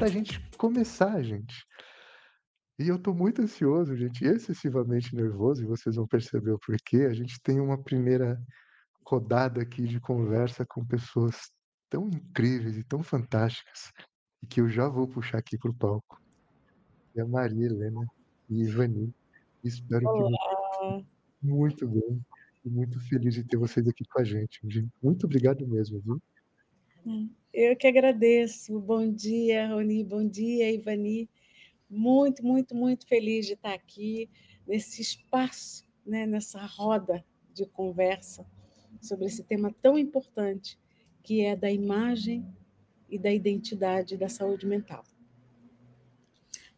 para a gente começar, gente. E eu estou muito ansioso, gente, excessivamente nervoso, e vocês vão perceber o porquê. A gente tem uma primeira rodada aqui de conversa com pessoas tão incríveis e tão fantásticas, e que eu já vou puxar aqui para o palco. É a Maria Helena e Ivani. Espero que vocês Olá, muito bem e muito feliz de ter vocês aqui com a gente. Muito obrigado mesmo, viu? eu que agradeço. Bom dia, Roni, bom dia, Ivani. Muito, muito, muito feliz de estar aqui nesse espaço, né, nessa roda de conversa sobre esse tema tão importante que é da imagem e da identidade da saúde mental.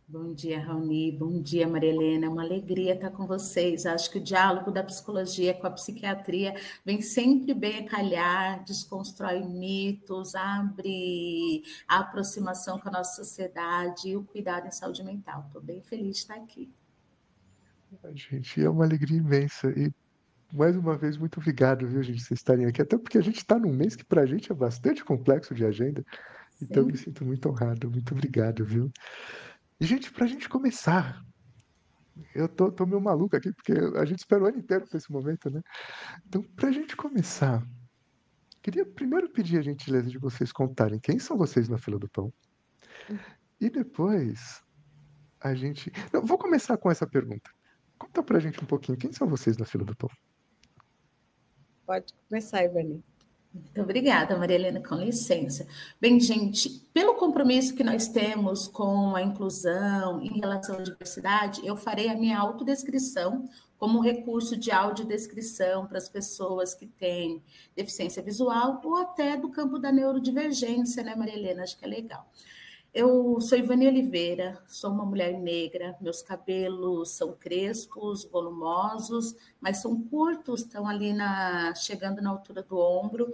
Bom dia, Raoni. Bom dia, Maria Helena. É uma alegria estar com vocês. Acho que o diálogo da psicologia com a psiquiatria vem sempre bem a calhar, desconstrói mitos, abre a aproximação com a nossa sociedade e o cuidado em saúde mental. Estou bem feliz de estar aqui. Gente, é uma alegria imensa. E mais uma vez, muito obrigado, viu, gente, vocês estarem aqui. Até porque a gente está num mês que para a gente é bastante complexo de agenda. Então, me Sim. sinto muito honrado. Muito obrigado, viu? E, gente, para a gente começar, eu tô meio maluco aqui, porque a gente espera o ano inteiro para esse momento, né? Então, para a gente começar, queria primeiro pedir a gentileza de vocês contarem quem são vocês na fila do pão. E depois, a gente. Não, vou começar com essa pergunta. Conta pra gente um pouquinho, quem são vocês na fila do pão? Pode começar, Ivani. Muito obrigada, Maria Helena, com licença. Bem, gente, pelo compromisso que nós temos com a inclusão em relação à diversidade, eu farei a minha autodescrição como um recurso de audiodescrição para as pessoas que têm deficiência visual ou até do campo da neurodivergência, né, Maria Helena? Acho que é legal. Eu sou Ivani Oliveira, sou uma mulher negra, meus cabelos são crespos, volumosos, mas são curtos, estão ali chegando na altura do ombro.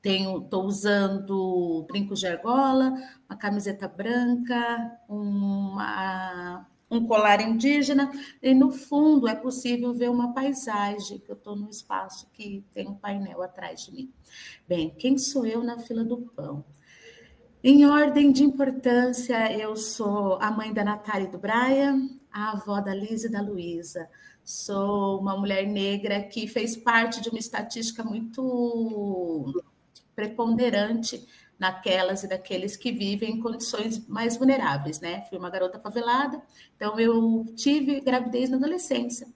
Estou usando brincos de argola, uma camiseta branca, um colar indígena, e no fundo é possível ver uma paisagem, que eu estou num espaço que tem um painel atrás de mim. Bem, quem sou eu na fila do pão? Em ordem de importância, eu sou a mãe da Natália e do Brian, a avó da Liz e da Luísa. Sou uma mulher negra que fez parte de uma estatística muito preponderante naquelas e daqueles que vivem em condições mais vulneráveis, né? Fui uma garota favelada, então eu tive gravidez na adolescência.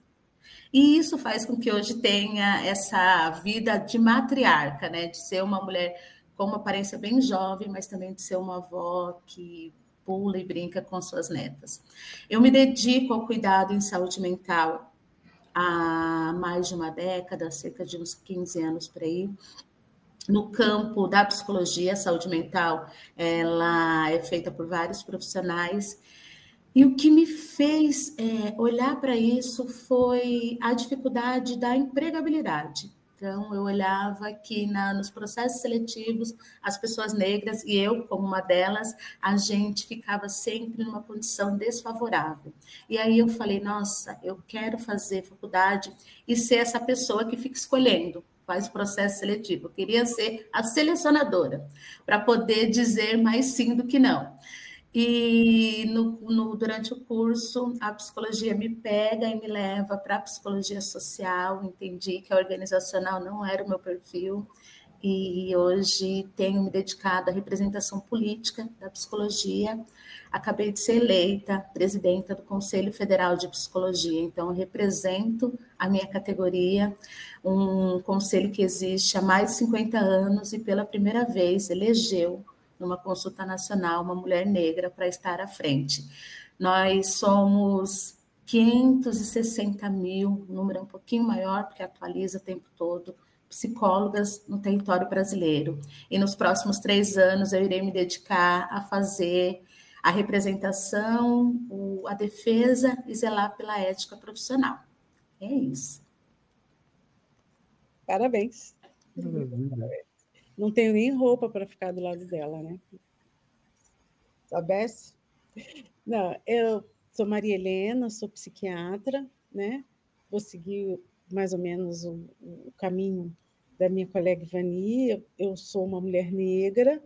E isso faz com que hoje tenha essa vida de matriarca, né? De ser uma mulher com uma aparência bem jovem, mas também de ser uma avó que pula e brinca com suas netas. Eu me dedico ao cuidado em saúde mental há mais de uma década, cerca de uns 15 anos por aí. No campo da psicologia, a saúde mental, ela é feita por vários profissionais. E o que me fez olhar para isso foi a dificuldade da empregabilidade. Então, eu olhava que nos processos seletivos, as pessoas negras, e eu como uma delas, a gente ficava sempre numa condição desfavorável. E aí eu falei, nossa, eu quero fazer faculdade e ser essa pessoa que fica escolhendo, faz o processo seletivo. Eu queria ser a selecionadora, para poder dizer mais sim do que não. E durante o curso, a psicologia me pega e me leva para a psicologia social. Entendi que a organizacional não era o meu perfil. E hoje tenho me dedicado à representação política da psicologia. Acabei de ser eleita presidenta do Conselho Federal de Psicologia. Então, eu represento a minha categoria, um conselho que existe há mais de 50 anos e pela primeira vez elegeu numa consulta nacional, uma mulher negra para estar à frente. Nós somos 560 mil, um número um pouquinho maior, porque atualiza o tempo todo, psicólogas no território brasileiro. E nos próximos 3 anos eu irei me dedicar a fazer a representação, a defesa e zelar pela ética profissional. É isso. Parabéns. Maravilha. Não tenho nem roupa para ficar do lado dela, né? Soubesse? Não, eu sou Maria Helena, sou psiquiatra, né? Vou seguir mais ou menos o caminho da minha colega Ivani. Eu sou uma mulher negra,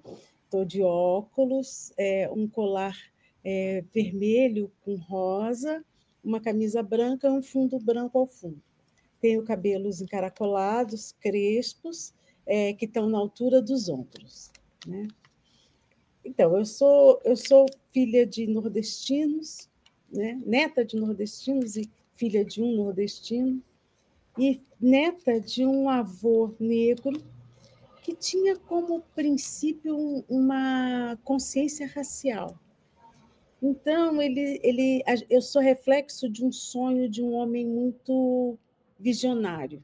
estou de óculos, um colar vermelho com rosa, uma camisa branca e um fundo branco ao fundo. Tenho cabelos encaracolados, crespos, que estão na altura dos ombros, né? Então, eu sou filha de nordestinos, né? Neta de nordestinos e filha de um nordestino, e neta de um avô negro que tinha como princípio uma consciência racial. Então, eu sou reflexo de um sonho de um homem muito visionário,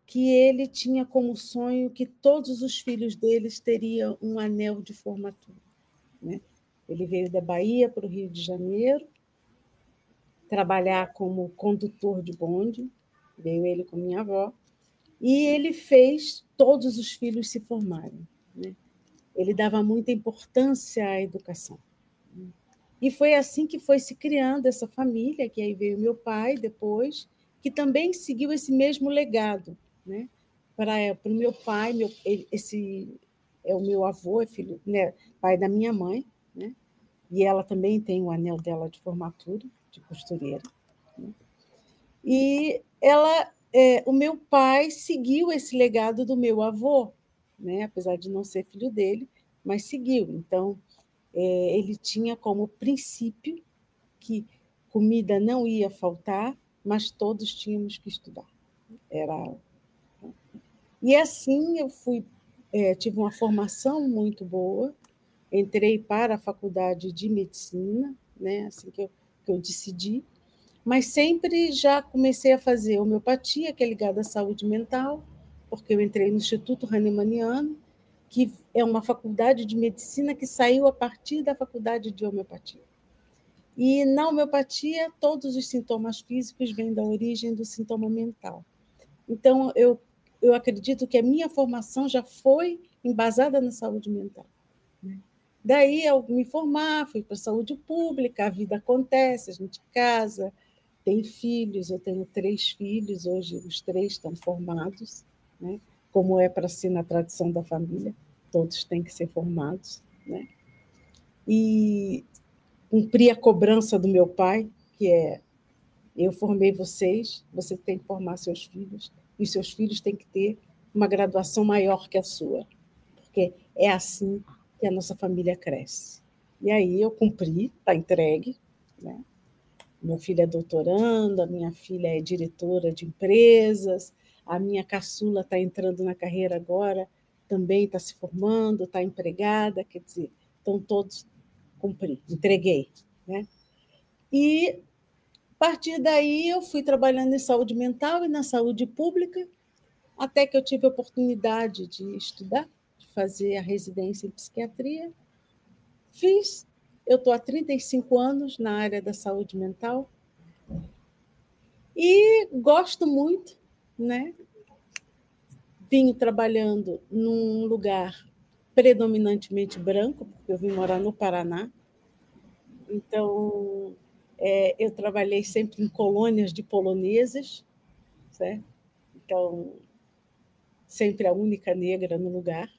que ele tinha como sonho que todos os filhos deles teriam um anel de formatura, né? Ele veio da Bahia para o Rio de Janeiro, trabalhar como condutor de bonde, veio ele com minha avó, e ele fez todos os filhos se formarem, né? Ele dava muita importância à educação. E foi assim que foi se criando essa família, que aí veio meu pai depois, que também seguiu esse mesmo legado, né? Para o meu pai, esse é o meu avô, é filho, né, pai da minha mãe, né? E ela também tem o anel dela de formatura, de costureira, né? E o meu pai seguiu esse legado do meu avô, né? Apesar de não ser filho dele, mas seguiu. Então, ele tinha como princípio que comida não ia faltar, mas todos tínhamos que estudar. E assim eu tive uma formação muito boa, entrei para a faculdade de medicina, né, assim que eu decidi, mas sempre já comecei a fazer homeopatia, que é ligada à saúde mental, porque eu entrei no Instituto Hahnemanniano, que é uma faculdade de medicina que saiu a partir da faculdade de homeopatia. E na homeopatia, todos os sintomas físicos vêm da origem do sintoma mental. Então, eu acredito que a minha formação já foi embasada na saúde mental, né? Daí, eu me formar, fui para a saúde pública, a vida acontece, a gente casa, tem filhos, eu tenho 3 filhos, hoje os 3 estão formados, né? Como é para ser na tradição da família, todos têm que ser formados, né? E cumprir a cobrança do meu pai, que é: eu formei vocês, você tem que formar seus filhos, e seus filhos têm que ter uma graduação maior que a sua, porque é assim que a nossa família cresce. E aí eu cumpri, está entregue, né? Meu filho é doutorando, a minha filha é diretora de empresas, a minha caçula está entrando na carreira agora, também está se formando, está empregada, quer dizer, estão todos, cumpri, entreguei, né? E a partir daí eu fui trabalhando em saúde mental e na saúde pública, até que eu tive a oportunidade de estudar, de fazer a residência em psiquiatria. Fiz, eu estou há 35 anos na área da saúde mental e gosto muito, né? Vim trabalhando num lugar predominantemente branco, porque eu vim morar no Paraná. Então, eu trabalhei sempre em colônias de poloneses, certo? Então, sempre a única negra no lugar,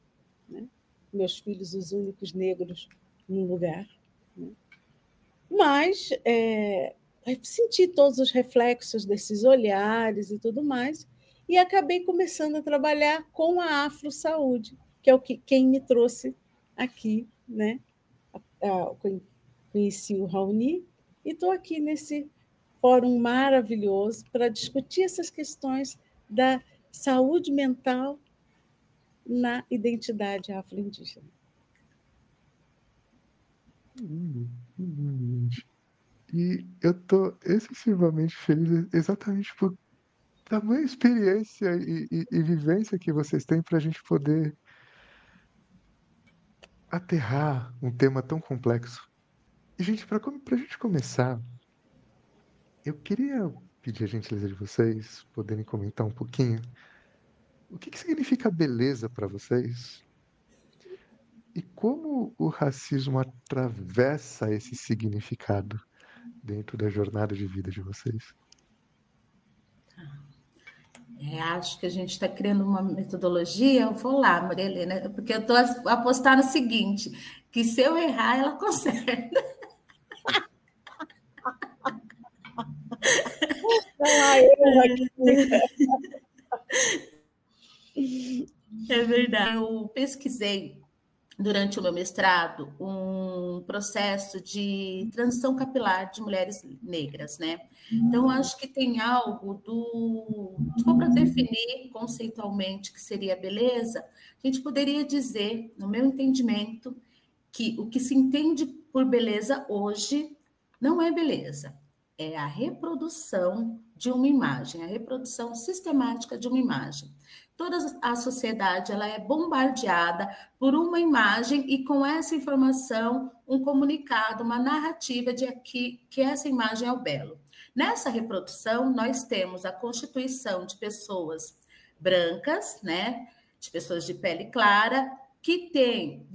né? Meus filhos, os únicos negros no lugar, né? Mas senti todos os reflexos desses olhares e tudo mais, e acabei começando a trabalhar com a Afro Saúde, que é quem me trouxe aqui, né? Conheci o Raoni e estou aqui nesse fórum maravilhoso para discutir essas questões da saúde mental na identidade afro-indígena. E eu estou excessivamente feliz exatamente por tamanha experiência e vivência que vocês têm para a gente poder aterrar um tema tão complexo. E, gente, para a gente começar, eu queria pedir a gentileza de vocês poderem comentar um pouquinho o que significa beleza para vocês e como o racismo atravessa esse significado dentro da jornada de vida de vocês. Acho que a gente está criando uma metodologia. Eu vou lá, Maria Helena, porque eu estou a apostar no seguinte, que se eu errar, ela conserta. É verdade. Eu pesquisei durante o meu mestrado um processo de transição capilar de mulheres negras, né? Então, acho que tem algo se for para definir conceitualmente o que seria beleza, a gente poderia dizer, no meu entendimento, que o que se entende por beleza hoje não é beleza, é a reprodução de uma imagem, a reprodução sistemática de uma imagem. Toda a sociedade ela é bombardeada por uma imagem e com essa informação um comunicado, uma narrativa de que essa imagem é o belo. Nessa reprodução nós temos a constituição de pessoas brancas, né, de pessoas de pele clara que têm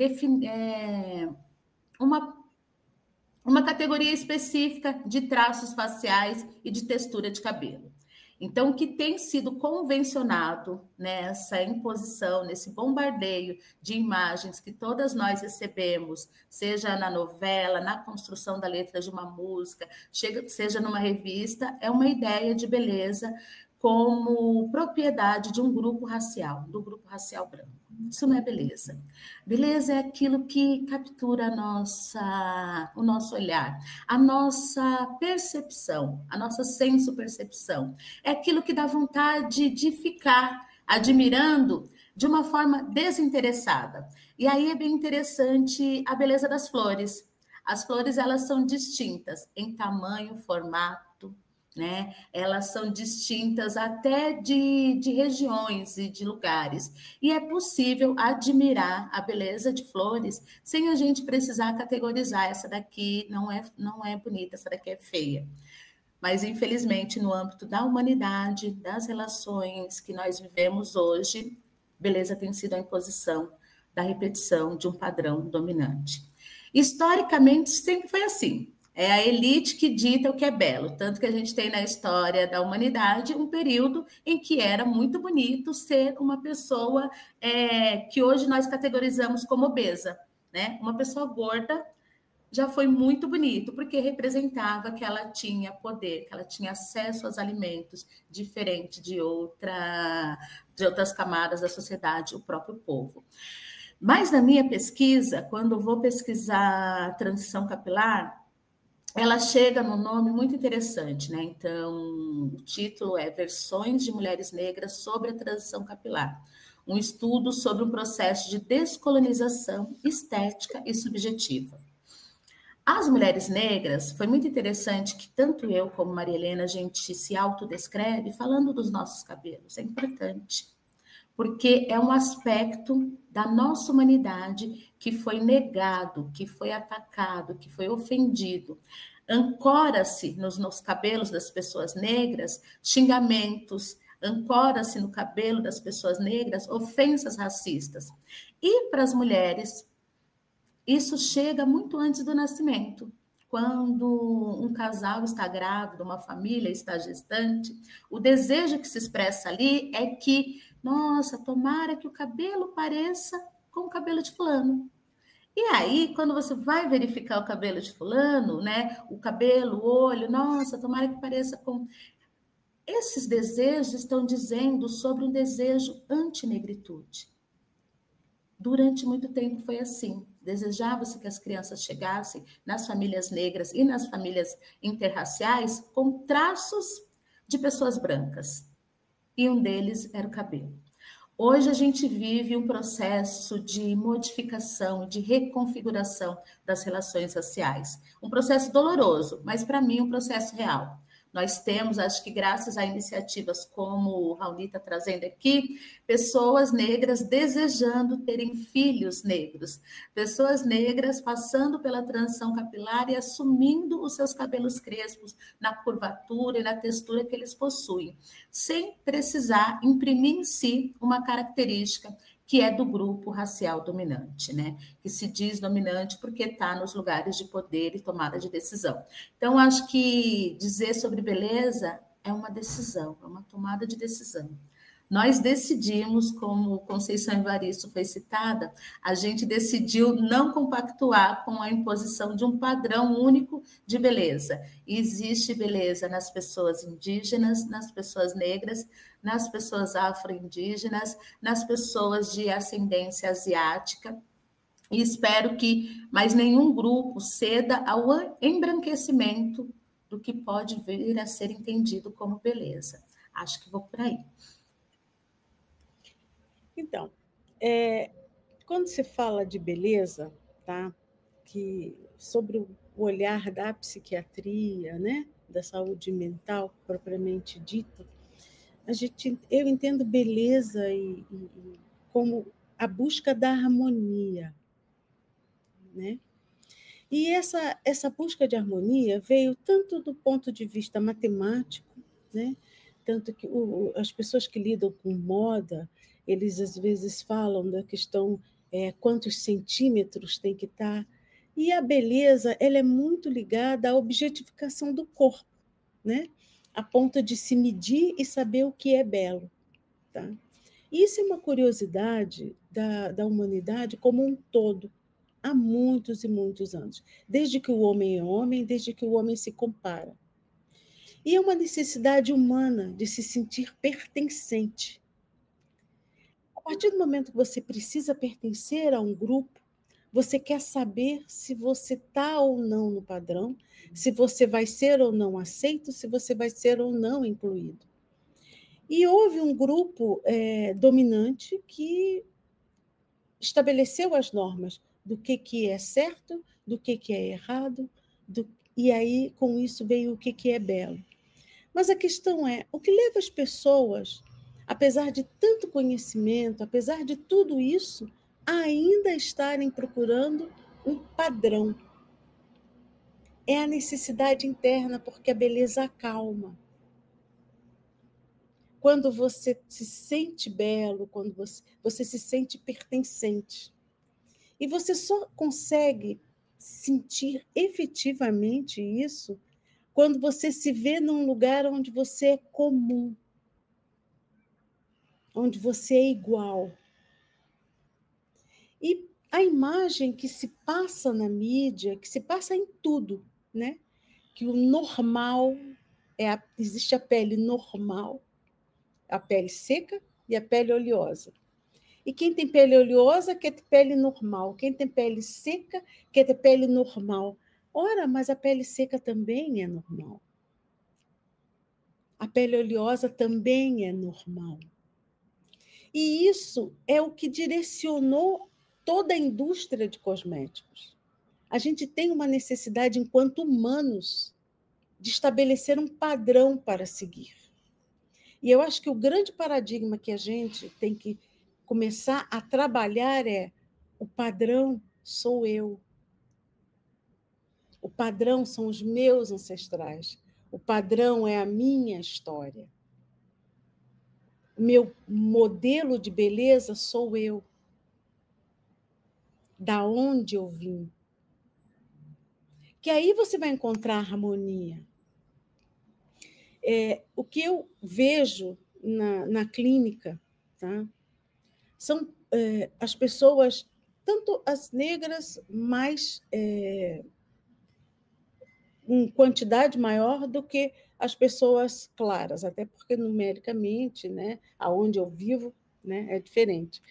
uma categoria específica de traços faciais e de textura de cabelo. Então, o que tem sido convencionado nessa imposição, nesse bombardeio de imagens que todas nós recebemos, seja na novela, na construção da letra de uma música, seja numa revista, é uma ideia de beleza como propriedade de um grupo racial, do grupo racial branco. Isso não é beleza. Beleza é aquilo que captura o nosso olhar, a nossa percepção, a nossa senso-percepção. É aquilo que dá vontade de ficar admirando de uma forma desinteressada. E aí é bem interessante a beleza das flores. As flores, elas são distintas em tamanho, formato, né? Elas são distintas até de regiões e de lugares. E é possível admirar a beleza de flores sem a gente precisar categorizar. Essa daqui não é bonita, essa daqui é feia. Mas, infelizmente, no âmbito da humanidade, das relações que nós vivemos hoje, beleza tem sido a imposição da repetição de um padrão dominante. Historicamente, sempre foi assim. É a elite que dita o que é belo, tanto que a gente tem na história da humanidade um período em que era muito bonito ser uma pessoa que hoje nós categorizamos como obesa, né? Uma pessoa gorda já foi muito bonito, porque representava que ela tinha poder, que ela tinha acesso aos alimentos, diferente de outras camadas da sociedade, o próprio povo. Mas na minha pesquisa, quando eu vou pesquisar transição capilar, ela chega num nome muito interessante, né? Então, o título é Versões de Mulheres Negras sobre a Transição Capilar, um estudo sobre um processo de descolonização estética e subjetiva. As mulheres negras, foi muito interessante que tanto eu como Maria Helena, a gente se autodescreve falando dos nossos cabelos, é importante, porque é um aspecto da nossa humanidade que foi negado, que foi atacado, que foi ofendido. Ancora-se nos cabelos das pessoas negras xingamentos, ancora-se no cabelo das pessoas negras ofensas racistas. E para as mulheres, isso chega muito antes do nascimento. Quando um casal está grávido, uma família está gestante, o desejo que se expressa ali é que, nossa, tomara que o cabelo pareça com o cabelo de fulano. E aí, quando você vai verificar o cabelo de fulano, né, o cabelo, o olho, nossa, tomara que pareça com... Esses desejos estão dizendo sobre um desejo anti-negritude. Durante muito tempo foi assim. Desejava-se que as crianças chegassem nas famílias negras e nas famílias interraciais com traços de pessoas brancas. E um deles era o cabelo. Hoje a gente vive um processo de modificação, de reconfiguração das relações raciais. Um processo doloroso, mas para mim um processo real. Nós temos, acho que graças a iniciativas como o Raoni está trazendo aqui, pessoas negras desejando terem filhos negros, pessoas negras passando pela transição capilar e assumindo os seus cabelos crespos na curvatura e na textura que eles possuem, sem precisar imprimir em si uma característica que é do grupo racial dominante, né? Que se diz dominante porque está nos lugares de poder e tomada de decisão. Então, acho que dizer sobre beleza é uma decisão, é uma tomada de decisão. nós decidimos, como Conceição Evaristo foi citada, a gente decidiu não compactuar com a imposição de um padrão único de beleza. Existe beleza nas pessoas indígenas, nas pessoas negras, nas pessoas afro-indígenas, nas pessoas de ascendência asiática, e espero que mais nenhum grupo ceda ao embranquecimento do que pode vir a ser entendido como beleza. Acho que vou por aí. Então, quando se fala de beleza, tá? Que sobre o olhar da psiquiatria, né? Da saúde mental propriamente dita, eu entendo beleza como a busca da harmonia, né? E essa busca de harmonia veio tanto do ponto de vista matemático, né? Tanto que as pessoas que lidam com moda, eles às vezes falam da questão quantos centímetros tem que estar. E a beleza, ela é muito ligada à objetificação do corpo, né? A ponto de se medir e saber o que é belo. Tá? Isso é uma curiosidade da humanidade como um todo, há muitos e muitos anos, desde que o homem é homem, desde que o homem se compara. E é uma necessidade humana de se sentir pertencente. A partir do momento que você precisa pertencer a um grupo, você quer saber se você está ou não no padrão, se você vai ser ou não aceito, se você vai ser ou não incluído. E houve um grupo dominante que estabeleceu as normas do que é certo, do que é errado, e aí, com isso, veio o que é belo. Mas a questão é, o que leva as pessoas, apesar de tanto conhecimento, apesar de tudo isso, a ainda estarem procurando um padrão? É a necessidade interna, porque a beleza acalma. Quando você se sente belo, quando você se sente pertencente. E você só consegue sentir efetivamente isso quando você se vê num lugar onde você é comum, onde você é igual. E a imagem que se passa na mídia, que se passa em tudo, né? Que o normal existe a pele normal, a pele seca e a pele oleosa. E quem tem pele oleosa quer ter pele normal. Quem tem pele seca quer ter pele normal. Ora, mas a pele seca também é normal. A pele oleosa também é normal. E isso é o que direcionou toda a indústria de cosméticos. A gente tem uma necessidade, enquanto humanos, de estabelecer um padrão para seguir. E eu acho que o grande paradigma que a gente tem que começar a trabalhar o padrão sou eu. O padrão são os meus ancestrais. O padrão é a minha história. O meu modelo de beleza sou eu. Da onde eu vim. Que aí você vai encontrar harmonia. O que eu vejo na clínica, tá? São as pessoas, tanto as negras, mais em quantidade maior do que as pessoas claras, até porque numericamente, né, aonde eu vivo, né, é diferente.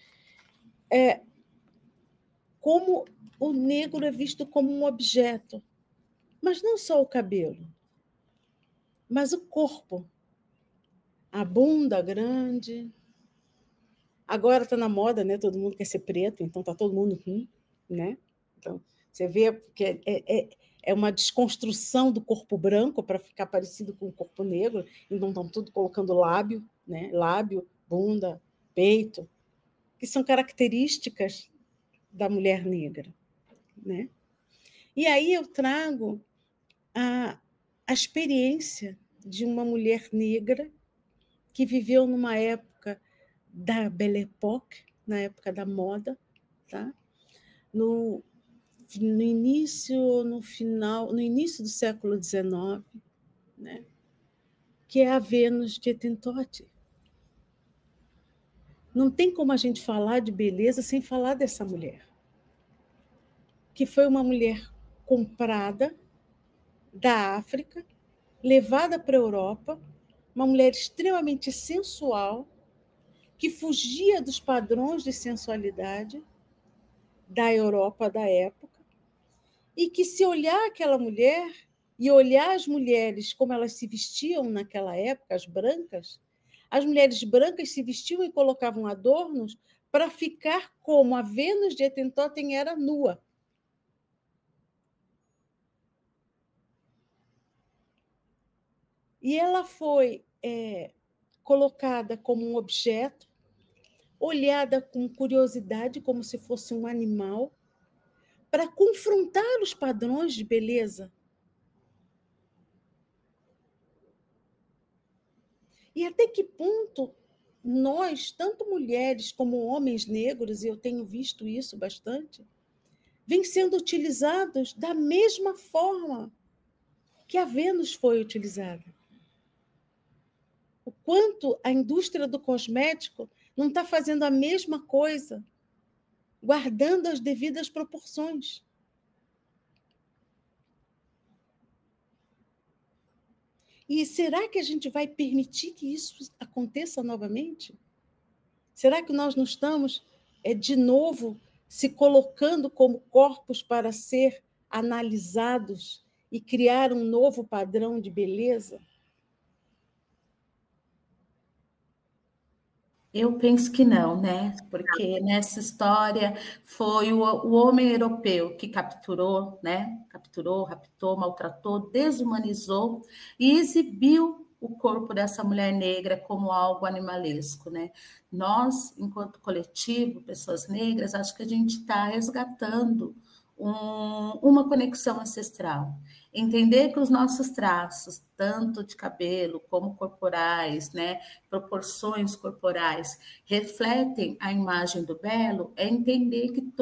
Como o negro é visto como um objeto, mas não só o cabelo, mas o corpo, a bunda grande. Agora está na moda, né? Todo mundo quer ser preto, então está todo mundo né? Então, você vê que é uma desconstrução do corpo branco para ficar parecido com o corpo negro, então estão tudo colocando lábio, né? Lábio, bunda, peito, que são características da mulher negra, né? E aí eu trago a experiência de uma mulher negra que viveu numa época da Belle Époque, na época da moda, tá? No início, no início do século XIX, né? Que é a Vênus de Etentote. não tem como a gente falar de beleza sem falar dessa mulher, que foi uma mulher comprada da África, levada para a Europa, uma mulher extremamente sensual, que fugia dos padrões de sensualidade da Europa da época, e que, se olhar aquela mulher e olhar as mulheres como elas se vestiam naquela época, as mulheres brancas se vestiam e colocavam adornos para ficar como a Vênus de Etentóten era nua. E ela foi colocada como um objeto, olhada com curiosidade, como se fosse um animal, para confrontar os padrões de beleza. E até que ponto nós, tanto mulheres como homens negros, e eu tenho visto isso bastante, vêm sendo utilizados da mesma forma que a Vênus foi utilizada. O quanto a indústria do cosmético não está fazendo a mesma coisa, guardando as devidas proporções. E será que a gente vai permitir que isso aconteça novamente? Será que nós não estamos, de novo, se colocando como corpos para ser analisados e criar um novo padrão de beleza? Eu penso que não, né? Porque nessa história foi o homem europeu que capturou, né? Capturou, raptou, maltratou, desumanizou e exibiu o corpo dessa mulher negra como algo animalesco, né? Nós, enquanto coletivo, pessoas negras, acho que a gente está resgatando uma conexão ancestral. Entender que os nossos traços, tanto de cabelo como corporais, né, proporções corporais, refletem a imagem do belo, é entender que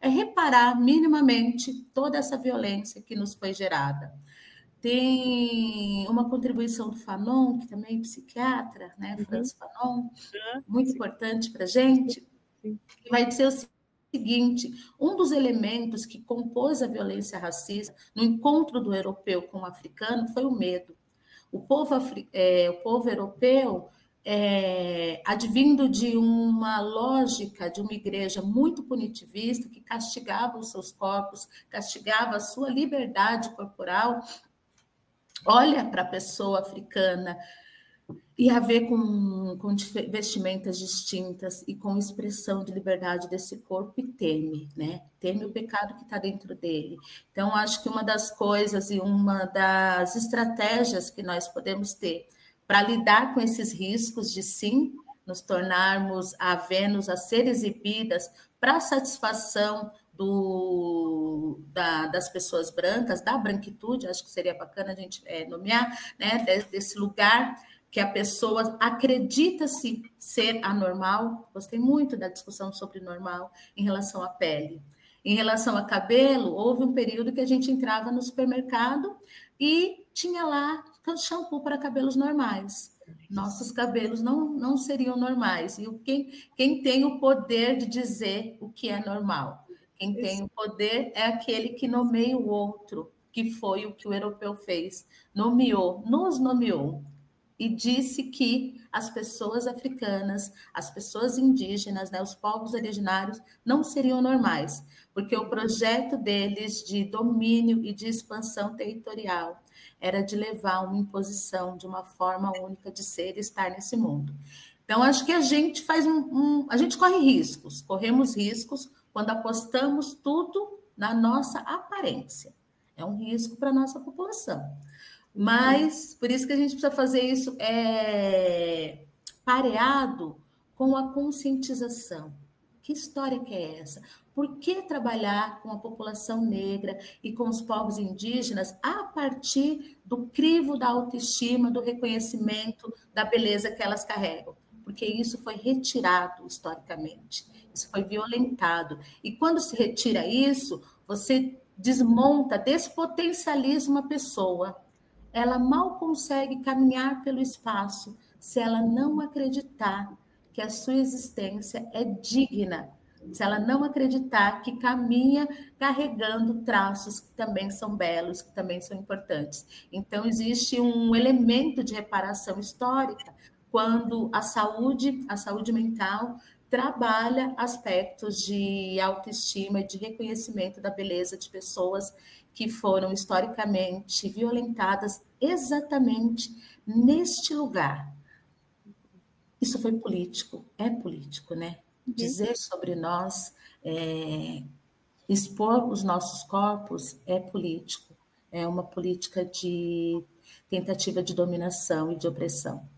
é reparar minimamente toda essa violência que nos foi gerada. Tem uma contribuição do Fanon, que também é psiquiatra, né, Franz Fanon, muito importante para a gente, que vai dizer o seguinte: um dos elementos que compôs a violência racista no encontro do europeu com o africano foi o medo. O povo europeu, advindo de uma lógica de uma igreja muito punitivista, que castigava os seus corpos, castigava a sua liberdade corporal, olha para a pessoa africana e a ver com vestimentas distintas e com expressão de liberdade desse corpo e teme, né? Teme o pecado que está dentro dele. Então, acho que uma das coisas e uma das estratégias que nós podemos ter para lidar com esses riscos de, sim, nos tornarmos a Vênus a ser exibidas para a satisfação das pessoas brancas, da branquitude, acho que seria bacana a gente nomear, né? Desse lugar que a pessoa acredita-se ser anormal. Gostei muito da discussão sobre normal em relação à pele. Em relação a cabelo, houve um período que a gente entrava no supermercado e tinha lá shampoo para cabelos normais. Nossos cabelos não seriam normais. E quem tem o poder de dizer o que é normal? Quem tem o poder é aquele que nomeia o outro, que foi o que o europeu fez. Nos nomeou. E disse que as pessoas africanas, as pessoas indígenas, né, os povos originários, não seriam normais, porque o projeto deles de domínio e de expansão territorial era de levar uma imposição de uma forma única de ser e estar nesse mundo. Então, acho que a gente faz a gente corremos riscos quando apostamos tudo na nossa aparência. É um risco para a nossa população. Mas, por isso que a gente precisa fazer isso pareado com a conscientização. Que história que é essa? Por que trabalhar com a população negra e com os povos indígenas a partir do crivo da autoestima, do reconhecimento da beleza que elas carregam? Porque isso foi retirado historicamente, isso foi violentado. E quando se retira isso, você desmonta, despotencializa uma pessoa. Ela mal consegue caminhar pelo espaço se ela não acreditar que a sua existência é digna, se ela não acreditar que caminha carregando traços que também são belos, que também são importantes. Então, existe um elemento de reparação histórica quando a saúde mental, trabalha aspectos de autoestima e de reconhecimento da beleza de pessoas que foram historicamente violentadas exatamente neste lugar. Isso foi político, é político, né? Dizer sobre nós, expor os nossos corpos é político, é uma política de tentativa de dominação e de opressão.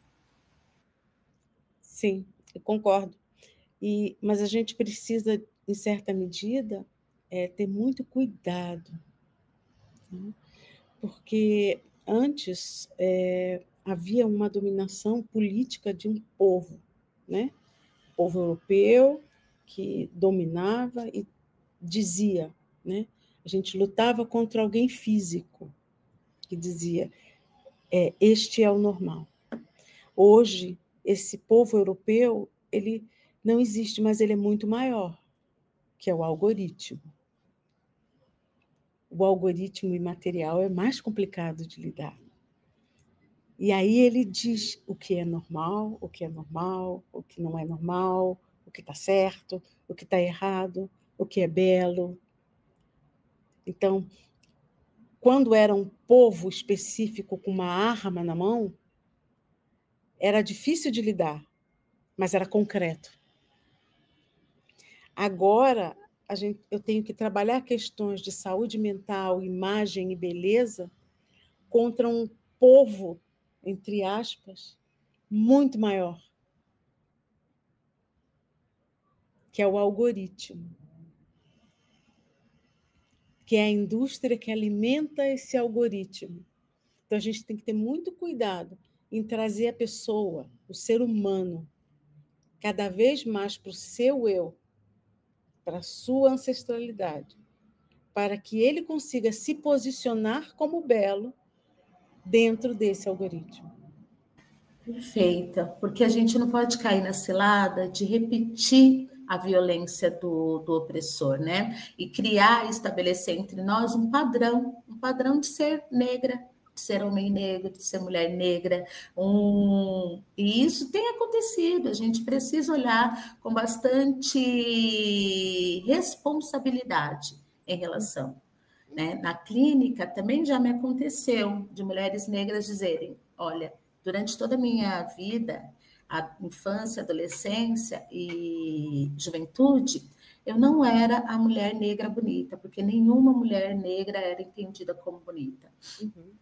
Sim, eu concordo. Mas a gente precisa, em certa medida, ter muito cuidado, né? Porque antes havia uma dominação política de um povo, né? O povo europeu que dominava e dizia, né? A gente lutava contra alguém físico que dizia, este é o normal. Hoje, esse povo europeu, ele não existe, mas ele é muito maior, que é o algoritmo. O algoritmo imaterial é mais complicado de lidar. E aí ele diz o que é normal, o que é normal, o que não é normal, o que está certo, o que está errado, o que é belo. Então, quando era um povo específico com uma arma na mão, era difícil de lidar, mas era concreto. Agora, eu tenho que trabalhar questões de saúde mental, imagem e beleza contra um povo, entre aspas, muito maior, que é o algoritmo, que é a indústria que alimenta esse algoritmo. Então, a gente tem que ter muito cuidado em trazer a pessoa, o ser humano, cada vez mais para o seu eu, para a sua ancestralidade, para que ele consiga se posicionar como belo dentro desse algoritmo. Perfeita, porque a gente não pode cair na cilada de repetir a violência do opressor, né? E criar, estabelecer entre nós um padrão de ser negra, de ser homem negro, de ser mulher negra. E isso tem acontecido, a gente precisa olhar com bastante responsabilidade em relação. Né? Na clínica também já me aconteceu de mulheres negras dizerem, olha, durante toda a minha vida, a infância, adolescência e juventude, eu não era a mulher negra bonita, porque nenhuma mulher negra era entendida como bonita. Uhum.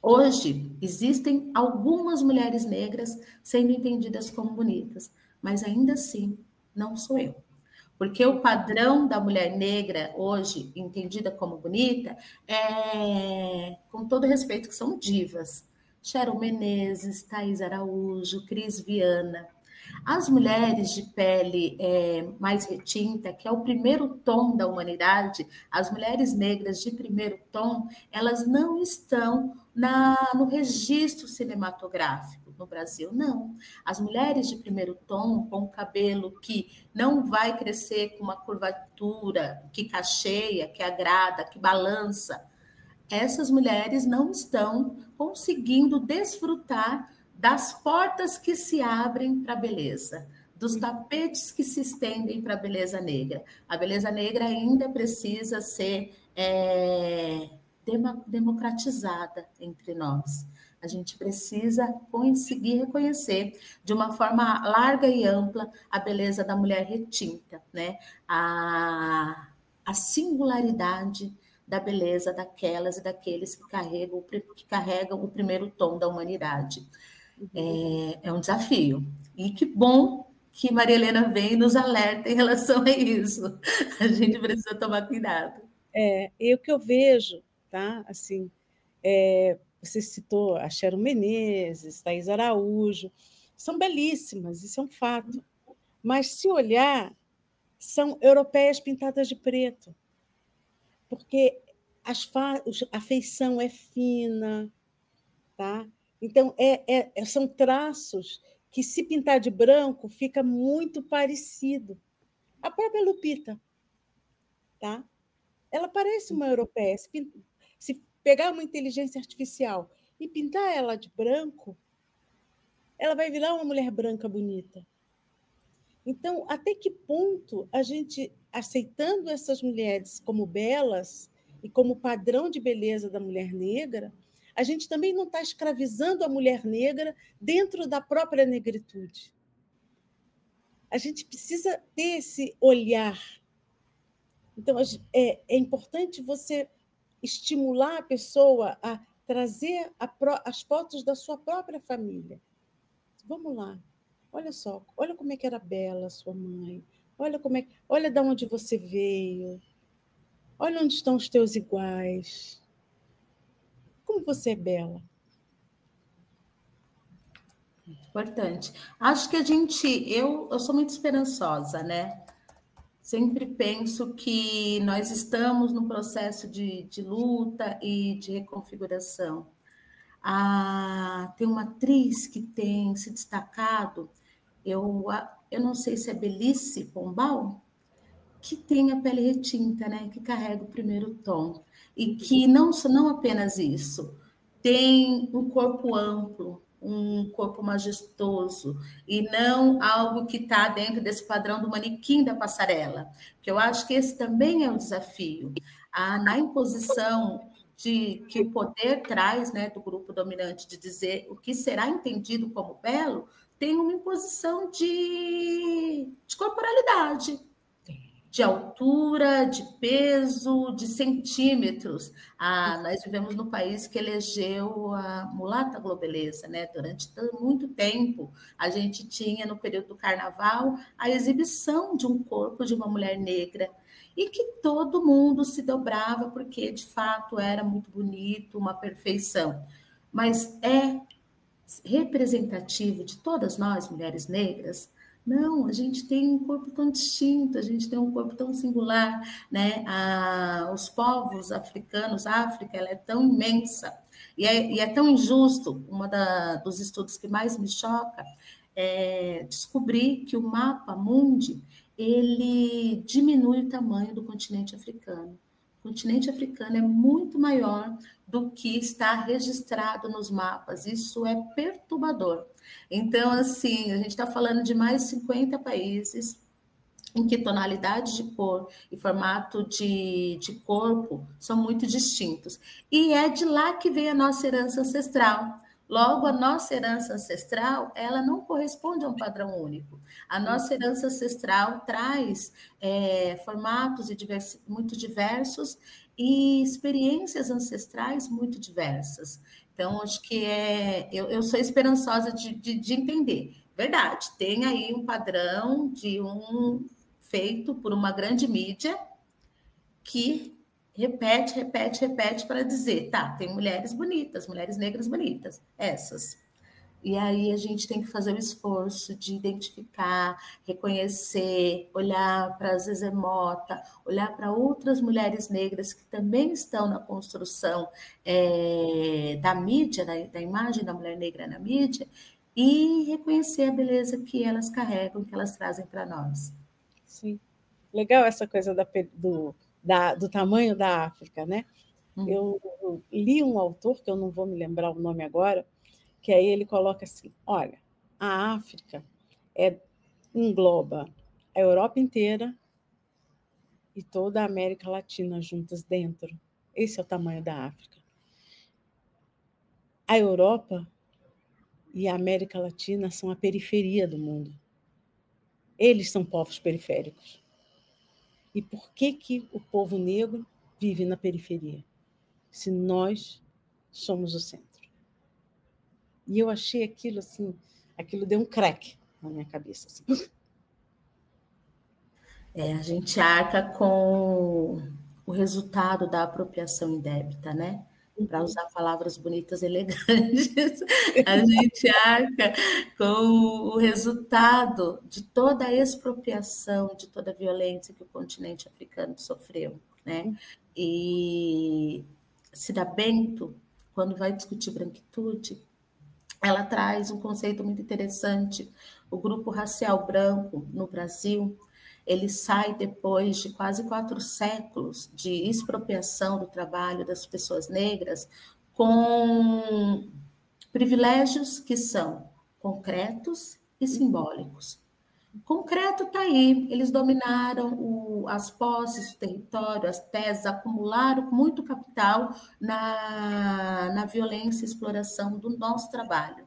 Hoje, existem algumas mulheres negras sendo entendidas como bonitas, mas ainda assim, não sou eu. Porque o padrão da mulher negra hoje, entendida como bonita, com todo respeito, que são divas. Sharon Menezes, Thaís Araújo, Cris Viana. As mulheres de pele mais retinta, que é o primeiro tom da humanidade, as mulheres negras de primeiro tom, elas não estão no registro cinematográfico no Brasil, não. As mulheres de primeiro tom, com cabelo que não vai crescer com uma curvatura que cacheia, que agrada, que balança, essas mulheres não estão conseguindo desfrutar das portas que se abrem para a beleza, dos tapetes que se estendem para a beleza negra. A beleza negra ainda precisa ser democratizada entre nós. A gente precisa conseguir reconhecer de uma forma larga e ampla a beleza da mulher retinta, né? A singularidade da beleza daquelas e daqueles que carregam o primeiro tom da humanidade. É um desafio. E que bom que Maria Helena vem e nos alerta em relação a isso. A gente precisa tomar cuidado. E o que eu vejo, tá? Assim, você citou a Sharon Menezes, Thaís Araújo, são belíssimas, isso é um fato. Mas, se olhar, são europeias pintadas de preto, porque a feição é fina, tá? Então, são traços que se pintar de branco fica muito parecido. A própria Lupita, tá? Ela parece uma europeia. Se pegar uma inteligência artificial e pintar ela de branco, ela vai virar uma mulher branca bonita. Então, até que ponto a gente, aceitando essas mulheres como belas e como padrão de beleza da mulher negra, a gente também não está escravizando a mulher negra dentro da própria negritude? A gente precisa ter esse olhar. Então, é importante você estimular a pessoa a trazer as fotos da sua própria família. Vamos lá. Olha só, olha como é que era bela a sua mãe. Olha de onde você veio. Olha onde estão os teus iguais. Como você é bela. Importante. Acho que eu sou muito esperançosa, né? Sempre penso que nós estamos num processo de luta e de reconfiguração. Tem uma atriz que tem se destacado, eu não sei se é Belice Pombal, que tem a pele retinta, né? Que carrega o primeiro tom. E que não apenas isso, tem um corpo amplo, um corpo majestoso, e não algo que está dentro desse padrão do manequim da passarela. Que eu acho que esse também é um desafio. Na imposição que o poder traz, né, do grupo dominante, de dizer o que será entendido como belo, tem uma imposição de corporalidade, de altura, de peso, de centímetros. Nós vivemos no país que elegeu a mulata globeleza, né? Durante muito tempo, a gente tinha, no período do carnaval, a exibição de um corpo de uma mulher negra, e que todo mundo se dobrava, porque, de fato, era muito bonito, uma perfeição. Mas é representativo de todas nós, mulheres negras? Não, a gente tem um corpo tão distinto, a gente tem um corpo tão singular, né? Os povos africanos, a África, ela é tão imensa e é tão injusto. Dos estudos que mais me choca é descobrir que o mapa mundi, ele diminui o tamanho do continente africano. O continente africano é muito maior do que está registrado nos mapas. Isso é perturbador. Então, assim, a gente está falando de mais de 50 países em que tonalidade de cor e formato de corpo são muito distintos. E é de lá que vem a nossa herança ancestral. Logo, a nossa herança ancestral, ela não corresponde a um padrão único. A nossa herança ancestral traz formatos muito diversos e experiências ancestrais muito diversas. Então, acho que eu sou esperançosa de entender. Verdade, tem aí um padrão feito por uma grande mídia que repete para dizer, tá, tem mulheres bonitas, mulheres negras bonitas, essas. E aí a gente tem que fazer o esforço de identificar, reconhecer, olhar para a Zezé Mota, olhar para outras mulheres negras que também estão na construção da mídia, da imagem da mulher negra na mídia, e reconhecer a beleza que elas carregam, que elas trazem para nós. Sim. Legal essa coisa do tamanho da África, né? Eu li um autor, que eu não vou me lembrar o nome agora, que aí ele coloca assim, olha, a África engloba a Europa inteira e toda a América Latina juntas dentro. Esse é o tamanho da África. A Europa e a América Latina são a periferia do mundo. Eles são povos periféricos. E por que o povo negro vive na periferia? Se nós somos o centro. E eu achei aquilo assim, aquilo deu um crack na minha cabeça. Assim. A gente arca com o resultado da apropriação indébita, né? Para usar palavras bonitas e elegantes, a gente arca com o resultado de toda a expropriação, de toda a violência que o continente africano sofreu, né? E Cida Bento, quando vai discutir branquitude, ela traz um conceito muito interessante. O grupo racial branco no Brasil, ele sai depois de quase 4 séculos de expropriação do trabalho das pessoas negras, com privilégios que são concretos e simbólicos. Concreto está aí, eles dominaram as posses, o território, as terras, acumularam muito capital na violência e exploração do nosso trabalho.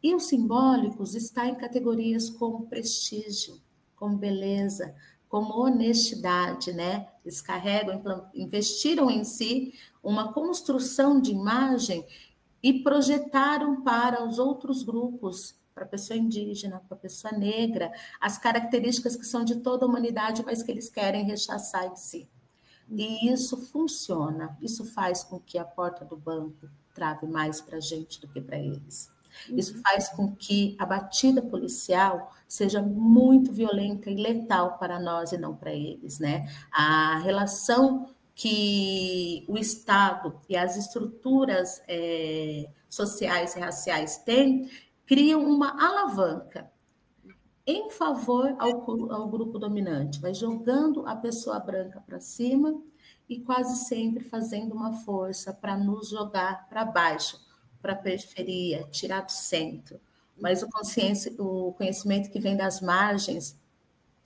E os simbólicos está em categorias como prestígio, como beleza, como honestidade, né? Eles carregam, investiram em si uma construção de imagem e projetaram para os outros grupos, para a pessoa indígena, para a pessoa negra, as características que são de toda a humanidade, mas que eles querem rechaçar em si. E isso funciona, isso faz com que a porta do banco trave mais para a gente do que para eles. Isso faz com que a batida policial seja muito violenta e letal para nós e não para eles, né? A relação que o Estado e as estruturas sociais e raciais têm criam uma alavanca em favor ao grupo dominante, vai jogando a pessoa branca para cima e quase sempre fazendo uma força para nos jogar para baixo, para a periferia, tirar do centro. Mas o conhecimento que vem das margens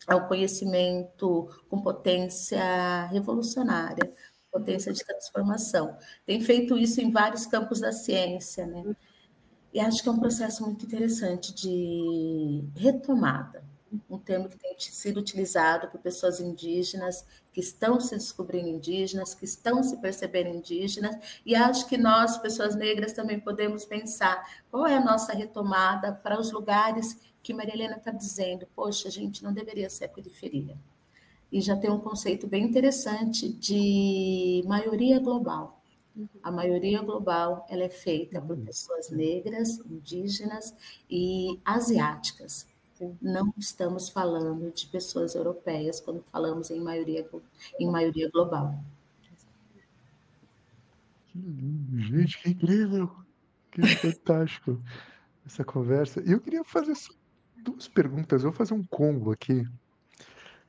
é um conhecimento com potência revolucionária, potência de transformação. Tem feito isso em vários campos da ciência, né? E acho que é um processo muito interessante de retomada, um termo que tem sido utilizado por pessoas indígenas, que estão se descobrindo indígenas, que estão se percebendo indígenas, e acho que nós, pessoas negras, também podemos pensar qual é a nossa retomada para os lugares que Maria Helena está dizendo, poxa, a gente não deveria ser a periferia. E já tem um conceito bem interessante de maioria global. A maioria global ela é feita por pessoas negras, indígenas e asiáticas. Não estamos falando de pessoas europeias quando falamos em maioria global. Que lindo, gente, que incrível, que fantástico essa conversa. E eu queria fazer só 2 perguntas, eu vou fazer um combo aqui.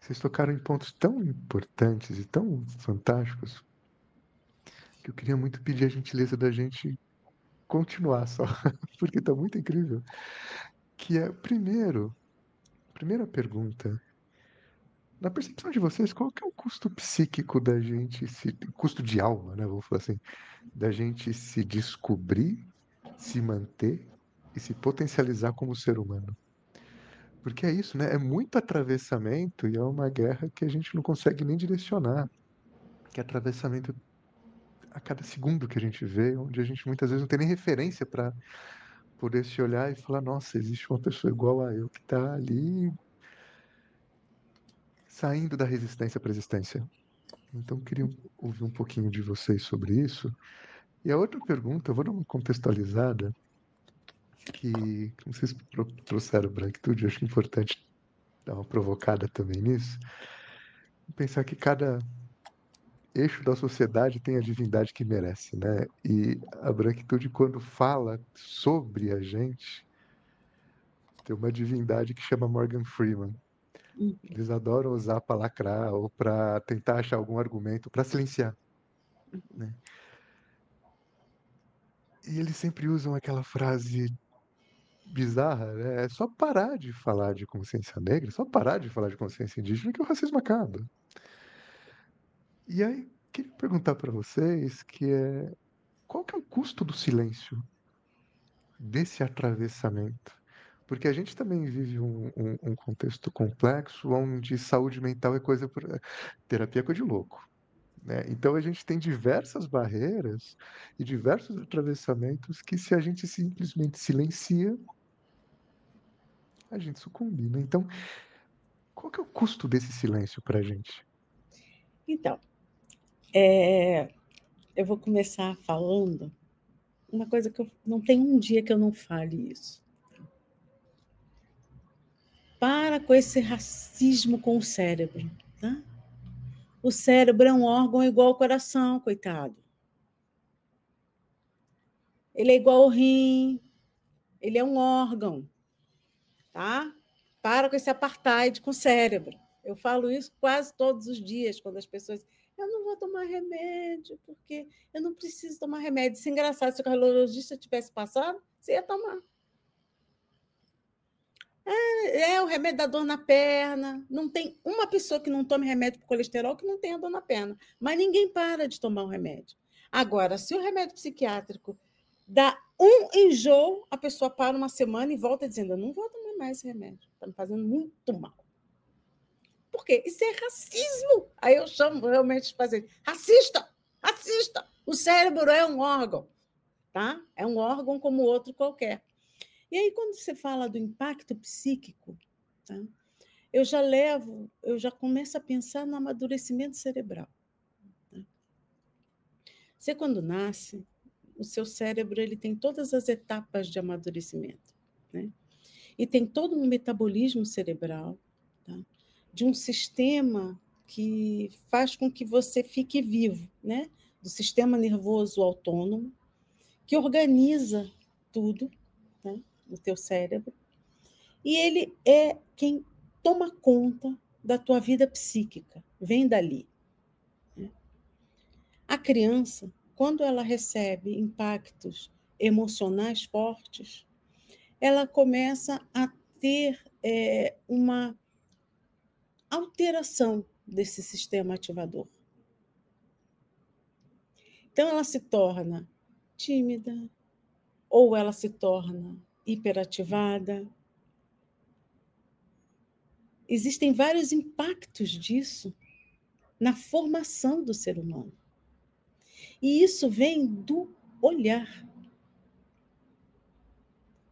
Vocês tocaram em pontos tão importantes e tão fantásticos que eu queria muito pedir a gentileza da gente continuar só, porque está muito incrível. Que é, primeira pergunta, na percepção de vocês, qual que é o custo psíquico da gente custo de alma, né, vamos falar assim, da gente se descobrir, se manter e se potencializar como ser humano? Porque é isso, né? É muito atravessamento e é uma guerra que a gente não consegue nem direcionar. Que é atravessamento a cada segundo que a gente vê, onde a gente muitas vezes não tem nem referência para poder se olhar e falar, nossa, existe uma pessoa igual a eu que está ali saindo da resistência para a existência. Então, eu queria ouvir um pouquinho de vocês sobre isso. E a outra pergunta, eu vou dar uma contextualizada, que como vocês trouxeram branquitude, eu acho importante dar uma provocada também nisso. Pensar que cada eixo da sociedade tem a divindade que merece, né? E a branquitude, quando fala sobre a gente, tem uma divindade que chama Morgan Freeman. Eles adoram usar para lacrar ou para tentar achar algum argumento para silenciar, né? E eles sempre usam aquela frase bizarra, né? É só parar de falar de consciência negra, só parar de falar de consciência indígena que o racismo acaba. E aí, queria perguntar para vocês qual que é o custo do silêncio desse atravessamento? Porque a gente também vive um contexto complexo onde saúde mental é coisa terapia é coisa de louco, né? Então a gente tem diversas barreiras e diversos atravessamentos que se a gente simplesmente silencia, a gente sucumbe, né? Então, qual que é o custo desse silêncio para a gente? Então, eu vou começar falando uma coisa que não tem um dia que eu não fale isso. Para com esse racismo com o cérebro, tá? O cérebro é um órgão igual ao coração, coitado. Ele é igual ao rim, ele é um órgão, tá? Para com esse apartheid com o cérebro. Eu falo isso quase todos os dias, quando as pessoas... Eu não vou tomar remédio, porque eu não preciso tomar remédio. Isso é engraçado, se o cardiologista tivesse passado, você ia tomar. É o remédio da dor na perna. Não tem uma pessoa que não tome remédio para colesterol que não tenha dor na perna. Mas ninguém para de tomar o remédio. Agora, se o remédio psiquiátrico dá um enjoo, a pessoa para uma semana e volta dizendo: eu não vou tomar mais esse remédio. Está me fazendo muito mal. Por quê? Isso é racismo. Aí eu chamo realmente os pacientes: racista, racista. O cérebro é um órgão, tá? É um órgão como outro qualquer. E aí, quando você fala do impacto psíquico, tá? eu já começo a pensar no amadurecimento cerebral. Tá? Você, quando nasce, o seu cérebro ele tem todas as etapas de amadurecimento, né? E tem todo um metabolismo cerebral, tá? De um sistema que faz com que você fique vivo, né? Do sistema nervoso autônomo, que organiza tudo, tá? No teu cérebro, e ele é quem toma conta da tua vida psíquica, vem dali. Né? A criança, quando ela recebe impactos emocionais fortes, ela começa a ter uma alteração desse sistema ativador. Então, ela se torna tímida, ou ela se torna hiperativada. Existem vários impactos disso na formação do ser humano. E isso vem do olhar.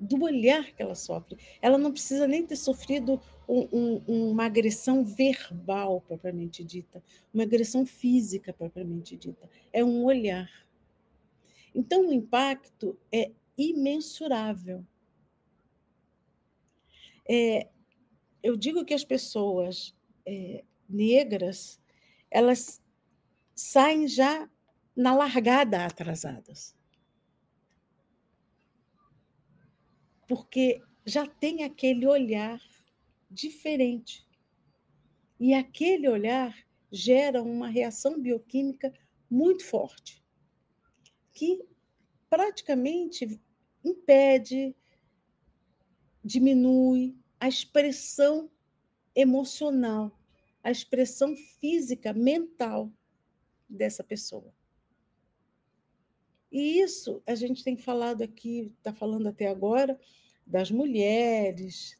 Do olhar que ela sofre. Ela não precisa nem ter sofrido uma agressão verbal propriamente dita, uma agressão física propriamente dita. É um olhar. Então, o impacto é imensurável. Eu digo que as pessoas negras, elas saem já na largada atrasadas. Porque já tem aquele olhar diferente. E aquele olhar gera uma reação bioquímica muito forte, que praticamente impede, diminui a expressão emocional, a expressão física, mental dessa pessoa. E isso a gente tem falado aqui, está falando até agora, das mulheres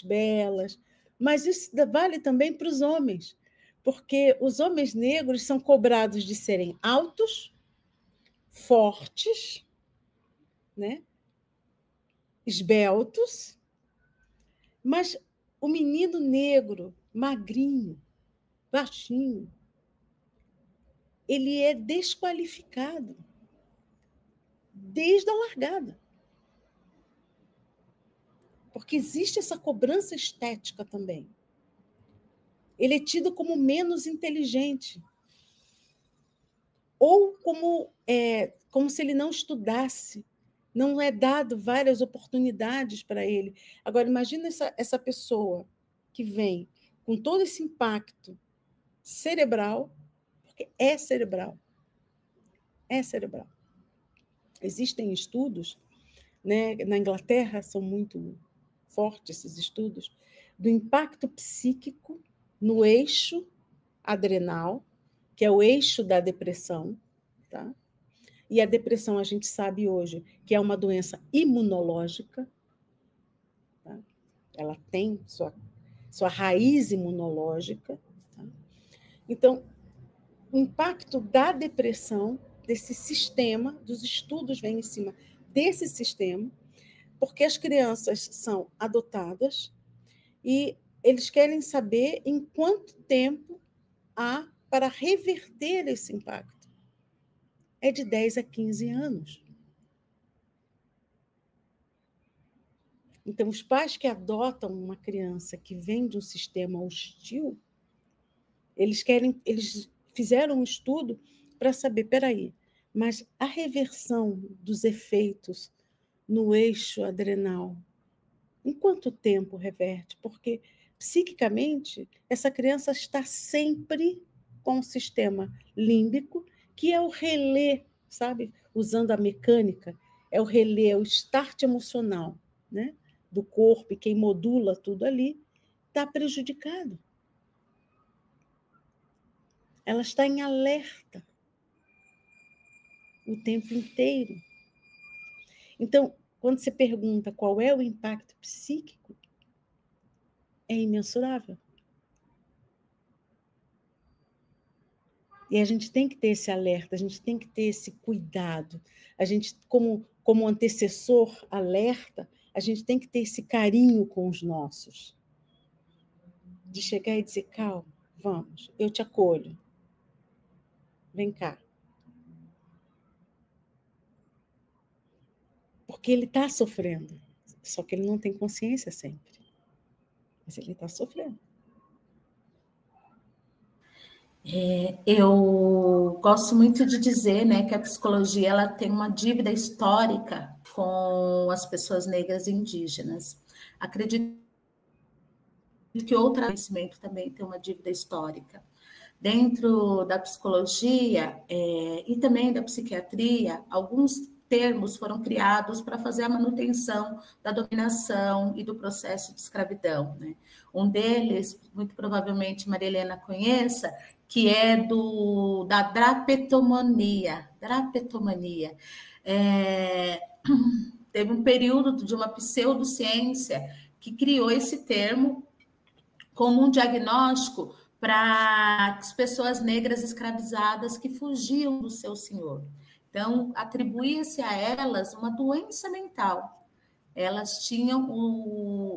belas, mas isso vale também para os homens, porque os homens negros são cobrados de serem altos, fortes, né? Esbeltos, mas o menino negro, magrinho, baixinho, ele é desqualificado desde a largada. Porque existe essa cobrança estética também. Ele é tido como menos inteligente. Ou como se ele não estudasse. Não é dado várias oportunidades para ele. Agora, imagina essa pessoa que vem com todo esse impacto cerebral, porque é cerebral. É cerebral. Existem estudos, né, na Inglaterra são muito fortes esses estudos, do impacto psíquico no eixo adrenal, que é o eixo da depressão, tá? E a depressão, a gente sabe hoje que é uma doença imunológica, tá? Ela tem sua raiz imunológica. Tá? Então, o impacto da depressão, desse sistema, dos estudos vêm em cima desse sistema, porque as crianças são adotadas e eles querem saber em quanto tempo há para reverter esse impacto. É de 10 a 15 anos. Então, os pais que adotam uma criança que vem de um sistema hostil, eles fizeram um estudo para saber, mas a reversão dos efeitos no eixo adrenal. Em quanto tempo reverte? Porque psiquicamente essa criança está sempre com o sistema límbico, que é o relé, sabe? Usando a mecânica, é o relé, é o start emocional, né? Do corpo, e quem modula tudo ali está prejudicado. Ela está em alerta o tempo inteiro. Então, quando você pergunta qual é o impacto psíquico, é imensurável. E a gente tem que ter esse alerta, a gente tem que ter esse cuidado. A gente, como antecessor alerta, a gente tem que ter esse carinho com os nossos. De chegar e dizer, calma, vamos, eu te acolho. Vem cá. Porque ele está sofrendo. Só que ele não tem consciência sempre. Mas ele está sofrendo. Eu gosto muito de dizer, né, que a psicologia ela tem uma dívida histórica com as pessoas negras e indígenas. Acredito que outro conhecimento também tem uma dívida histórica. Dentro da psicologia e também da psiquiatria, alguns termos foram criados para fazer a manutenção da dominação e do processo de escravidão, né? Um deles, muito provavelmente Maria Helena conheça, que é da drapetomania. Teve um período de uma pseudociência que criou esse termo como um diagnóstico para as pessoas negras escravizadas que fugiam do seu senhor. Então, atribuía-se a elas uma doença mental. Elas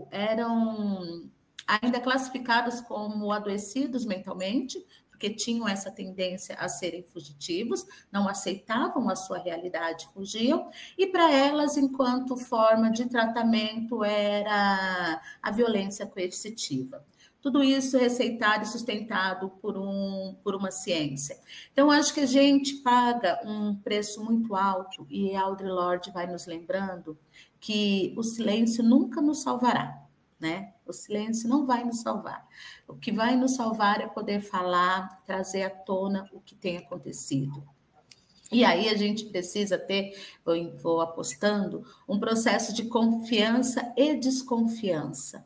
eram ainda classificadas como adoecidos mentalmente, porque tinham essa tendência a serem fugitivos, não aceitavam a sua realidade, fugiam, e para elas, enquanto forma de tratamento, era a violência coercitiva. Tudo isso receitado e sustentado por uma ciência. Então, acho que a gente paga um preço muito alto, e Audre Lorde vai nos lembrando que o silêncio nunca nos salvará, né? O silêncio não vai nos salvar. O que vai nos salvar é poder falar, trazer à tona o que tem acontecido. E aí a gente precisa ter, vou apostando, um processo de confiança e desconfiança.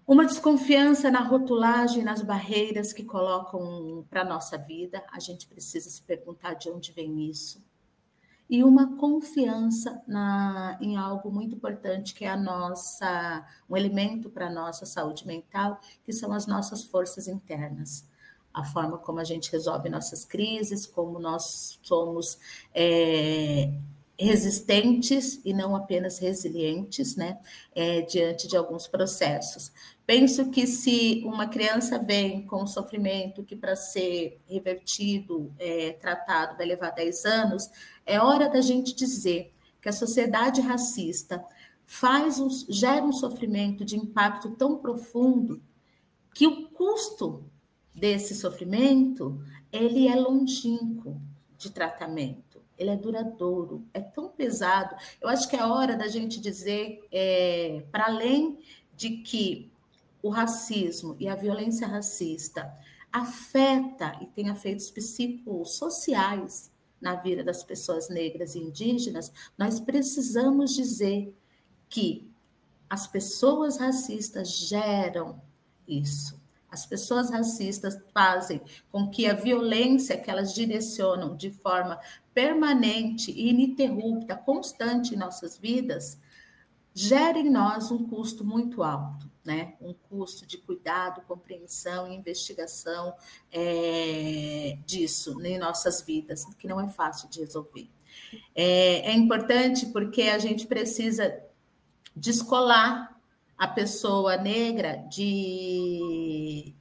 Uma desconfiança na rotulagem, nas barreiras que colocam para a nossa vida, a gente precisa se perguntar de onde vem isso. E uma confiança em algo muito importante, que é um elemento para a nossa saúde mental, que são as nossas forças internas. A forma como a gente resolve nossas crises, como nós somos resistentes e não apenas resilientes, né, diante de alguns processos. Penso que se uma criança vem com um sofrimento que para ser revertido, tratado, vai levar 10 anos, é hora da gente dizer que a sociedade racista gera um sofrimento de impacto tão profundo que o custo desse sofrimento, ele é longínquo de tratamento, ele é duradouro, é tão pesado. Eu acho que é hora da gente dizer, para além de que o racismo e a violência racista afeta e tem efeitos psicossociais na vida das pessoas negras e indígenas, nós precisamos dizer que as pessoas racistas geram isso. As pessoas racistas fazem com que a violência que elas direcionam de forma permanente, ininterrupta, constante em nossas vidas, gera em nós um custo muito alto, né? Um custo de cuidado, compreensão e investigação disso em nossas vidas, que não é fácil de resolver. É importante porque a gente precisa descolar a pessoa negra de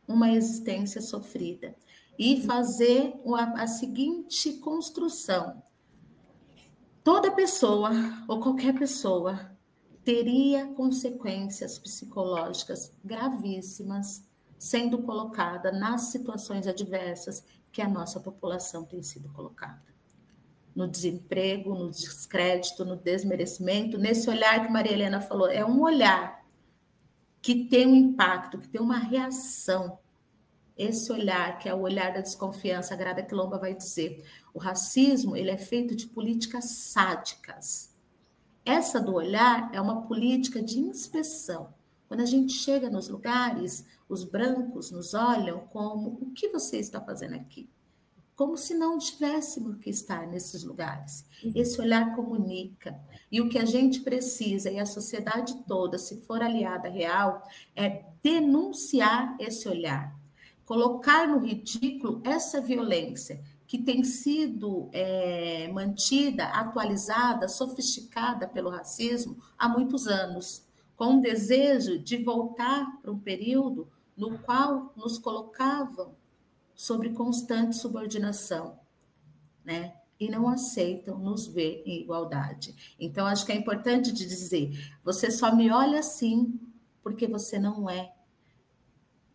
uma existência sofrida e fazer a seguinte construção. Toda pessoa, ou qualquer pessoa, teria consequências psicológicas gravíssimas sendo colocada nas situações adversas que a nossa população tem sido colocada. no desemprego, no descrédito, no desmerecimento, nesse olhar que Maria Helena falou, é um olhar que tem um impacto, que tem uma reação. Esse olhar, que é o olhar da desconfiança, a Grada Quilomba vai dizer, o racismo, ele é feito de políticas sádicas. Essa do olhar é uma política de inspeção. Quando a gente chega nos lugares, os brancos nos olham como, o que você está fazendo aqui? Como se não tivéssemos que estar nesses lugares. Esse olhar comunica. E o que a gente precisa, e a sociedade toda, se for aliada real, é denunciar esse olhar. Colocar no ridículo essa violência que tem sido mantida, atualizada, sofisticada pelo racismo há muitos anos, com o desejo de voltar para um período no qual nos colocavam sobre constante subordinação, né? E não aceitam nos ver em igualdade. Então, acho que é importante de dizer, você só me olha assim porque você não é.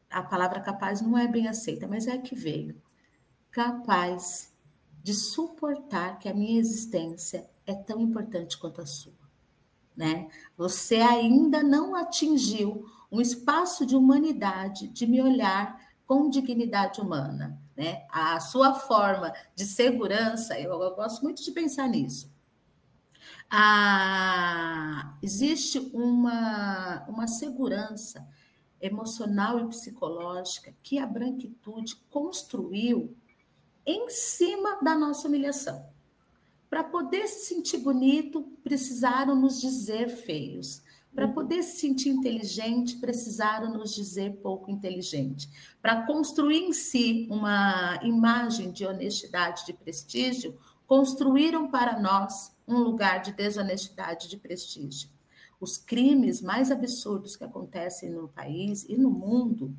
A palavra capaz não é bem aceita, mas é a que veio. Capaz de suportar que a minha existência é tão importante quanto a sua, né? Você ainda não atingiu um espaço de humanidade, de me olhar com dignidade humana, né? A sua forma de segurança, eu gosto muito de pensar nisso. Existe uma segurança emocional e psicológica que a branquitude construiu em cima da nossa humilhação. Para poder se sentir bonito, precisaram nos dizer feios. Para poder se sentir inteligente, precisaram nos dizer pouco inteligente. Para construir em si uma imagem de honestidade, de prestígio, construíram para nós um lugar de desonestidade, de prestígio. Os crimes mais absurdos que acontecem no país e no mundo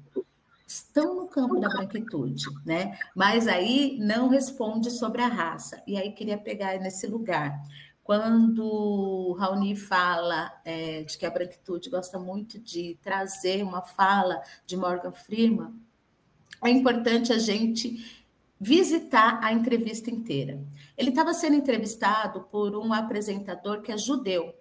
estão no campo da branquitude, né? Mas aí não responde sobre a raça. E aí queria pegar nesse lugar. Quando Raoni fala de que a branquitude gosta muito de trazer uma fala de Morgan Freeman, é importante a gente visitar a entrevista inteira. Ele estava sendo entrevistado por um apresentador que é judeu.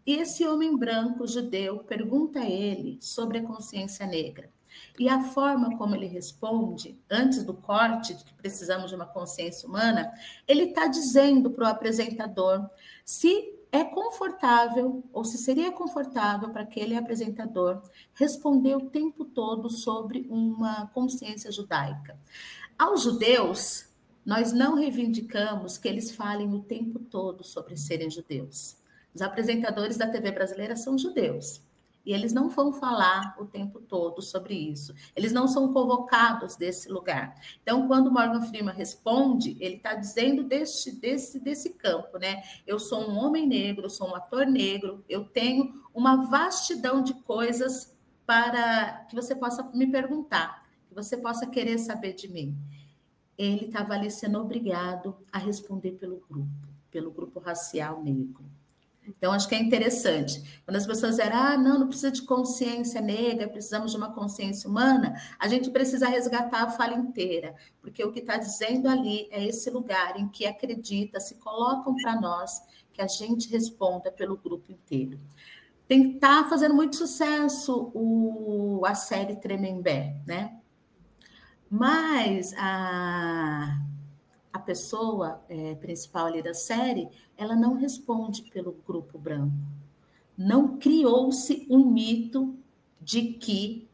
E esse homem branco judeu pergunta a ele sobre a consciência negra. E a forma como ele responde, antes do corte, de que precisamos de uma consciência humana, ele está dizendo para o apresentador se é confortável, ou se seria confortável para aquele apresentador responder o tempo todo sobre uma consciência judaica. Aos judeus, nós não reivindicamos que eles falem o tempo todo sobre serem judeus. Os apresentadores da TV brasileira são judeus. E eles não vão falar o tempo todo sobre isso. Eles não são convocados desse lugar. Então, quando Morgan Freeman responde, ele está dizendo desse campo, né? Eu sou um homem negro, eu sou um ator negro, eu tenho uma vastidão de coisas para que você possa me perguntar, que você possa querer saber de mim. Ele estava ali sendo obrigado a responder pelo grupo racial negro. Então, acho que é interessante. Quando as pessoas dizem, não precisa de consciência negra, precisamos de uma consciência humana, a gente precisa resgatar a fala inteira, porque o que está dizendo ali é esse lugar em que acredita, se colocam para nós, que a gente responda pelo grupo inteiro. Está fazendo muito sucesso a série Tremembé, né? Mas a pessoa principal ali da série, ela não responde pelo grupo branco. Não criou-se um mito de que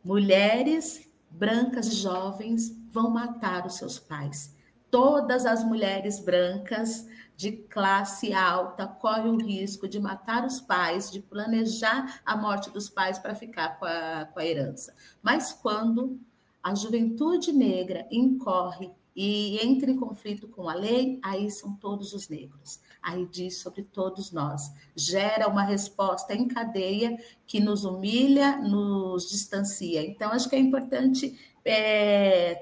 mulheres brancas jovens vão matar os seus pais. Todas as mulheres brancas de classe alta correm o risco de matar os pais, de planejar a morte dos pais para ficar com a herança. Mas quando a juventude negra incorre e entra em conflito com a lei, aí são todos os negros. Aí diz sobre todos nós. Gera uma resposta em cadeia que nos humilha, nos distancia. Então, acho que é importante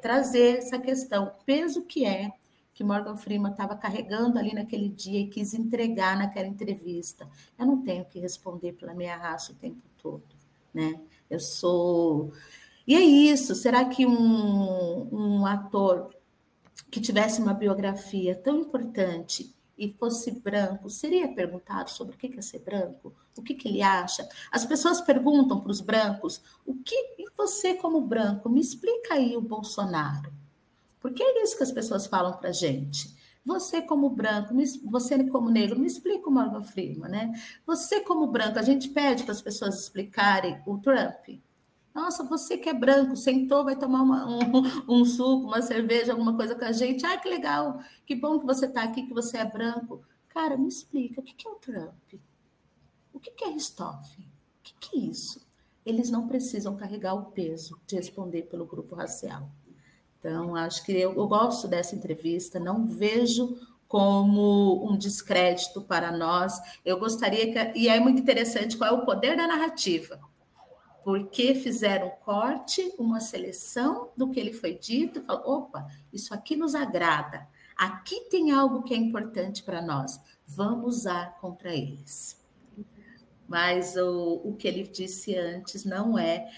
trazer essa questão. O peso que Morgan Freeman estava carregando ali naquele dia e quis entregar naquela entrevista. Eu não tenho que responder pela minha raça o tempo todo, né? Eu sou... E é isso. Será que um ator que tivesse uma biografia tão importante e fosse branco, seria perguntado sobre o que é ser branco? O que ele acha? As pessoas perguntam para os brancos, e você como branco, me explica aí o Bolsonaro. Porque é isso que as pessoas falam para a gente. Você como branco, você como negro, me explica o Morgan Freeman, né? Você como branco, a gente pede para as pessoas explicarem o Trump. Nossa, você que é branco, sentou, vai tomar um suco, uma cerveja, alguma coisa com a gente. Ah, que legal, que bom que você está aqui, que você é branco. Cara, me explica, o que é o Trump? O que é Ristoff? O que é isso? Eles não precisam carregar o peso de responder pelo grupo racial. Então, acho que eu gosto dessa entrevista, não vejo como um descrédito para nós. Eu gostaria que... E é muito interessante qual é o poder da narrativa. Porque fizeram um corte, uma seleção do que ele foi dito, e falaram, opa, isso aqui nos agrada. Aqui tem algo que é importante para nós. Vamos usar contra eles. Mas o que ele disse antes não é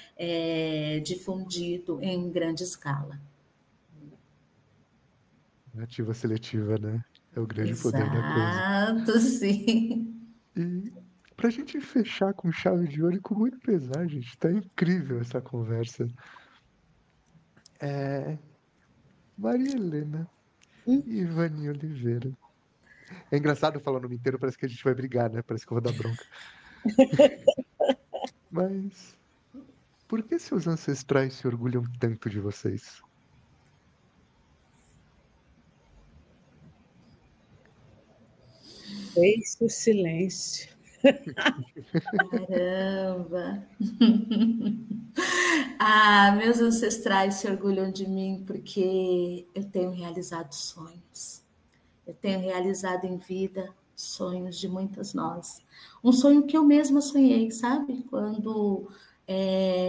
difundido em grande escala. Narrativa seletiva, né? É o grande poder da coisa. Exato, sim. E pra gente fechar com chave de ouro e com muito pesar, gente, tá incrível essa conversa. Maria Helena e Ivani Oliveira. É engraçado falar o nome inteiro, parece que a gente vai brigar, né? Parece que eu vou dar bronca. Mas por que seus ancestrais se orgulham tanto de vocês? Fez o silêncio. Caramba! Meus ancestrais se orgulham de mim porque eu tenho realizado sonhos. Eu tenho realizado em vida sonhos de muitas nós. Um sonho que eu mesma sonhei, sabe? Quando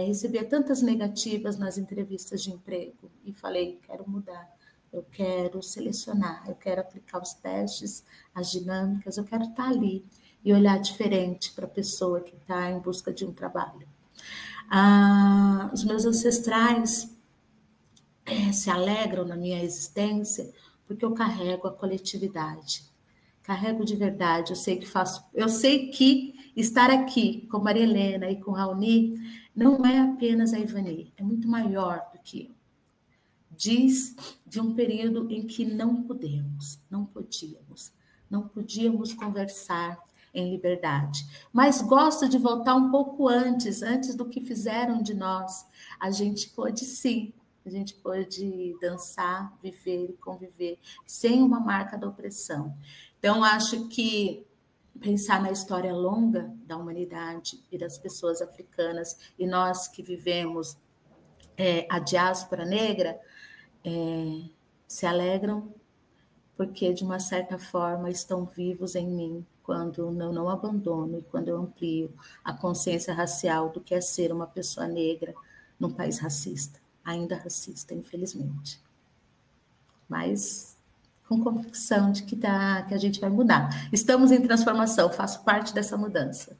recebia tantas negativas nas entrevistas de emprego e falei, quero mudar, eu quero selecionar, eu quero aplicar os testes, as dinâmicas, eu quero estar ali e olhar diferente para a pessoa que está em busca de um trabalho. Os meus ancestrais se alegram na minha existência porque eu carrego a coletividade. Carrego de verdade, eu sei que estar aqui com Maria Helena e com Raoni não é apenas a Ivani, é muito maior do que eu. Diz de um período em que não podíamos conversar em liberdade. Mas gosto de voltar um pouco antes do que fizeram de nós. A gente pôde sim, a gente pôde dançar, viver e conviver sem uma marca da opressão. Então, acho que pensar na história longa da humanidade e das pessoas africanas e nós que vivemos a diáspora negra, se alegram porque, de uma certa forma, estão vivos em mim quando eu não abandono e quando eu amplio a consciência racial do que é ser uma pessoa negra num país racista, ainda racista, infelizmente. Mas com convicção de que a gente vai mudar. Estamos em transformação, faço parte dessa mudança.